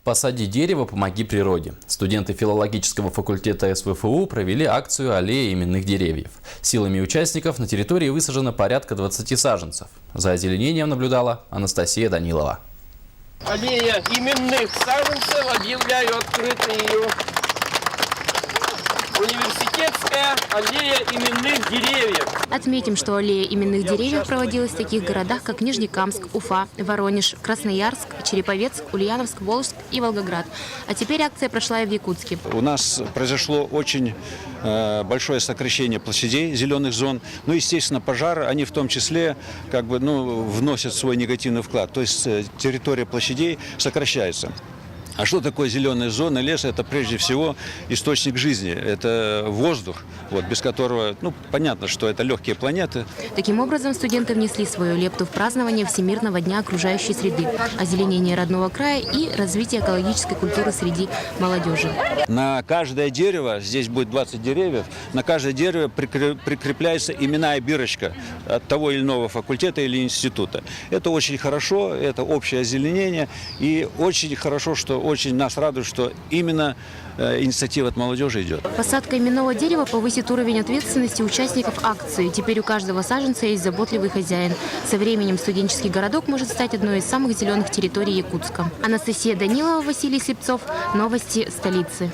«Посади дерево, помоги природе». Студенты филологического факультета СВФУ провели акцию «Аллея именных деревьев». Силами участников на территории высажено порядка 20 саженцев. За озеленением наблюдала Анастасия Данилова. Аллея именных саженцев, объявляю открытую. Университетская аллея именных деревьев. Отметим, что аллея именных деревьев проводилась в таких городах, как Нижнекамск, Уфа, Воронеж, Красноярск, Череповец, Ульяновск, Волжск и Волгоград. А теперь акция прошла и в Якутске. У нас произошло очень большое сокращение площадей зеленых зон. Ну, естественно, пожары, они в том числе вносят свой негативный вклад. То есть территория площадей сокращается. А что такое зеленая зона? Лес – это прежде всего источник жизни. Это воздух, без которого, понятно, что это легкие планеты. Таким образом, студенты внесли свою лепту в празднование Всемирного дня окружающей среды, озеленение родного края и развитие экологической культуры среди молодежи. На каждое дерево, здесь будет 20 деревьев, на каждое дерево прикрепляется именная бирочка от того или иного факультета или института. Это очень хорошо, это общее озеленение. И очень хорошо, что очень нас радует, что именно инициатива от молодежи идет. Посадка именного дерева повысит уровень ответственности участников акции. Теперь у каждого саженца есть заботливый хозяин. Со временем студенческий городок может стать одной из самых зеленых территорий Якутска. Анастасия Данилова, Василий Слепцов. Новости столицы.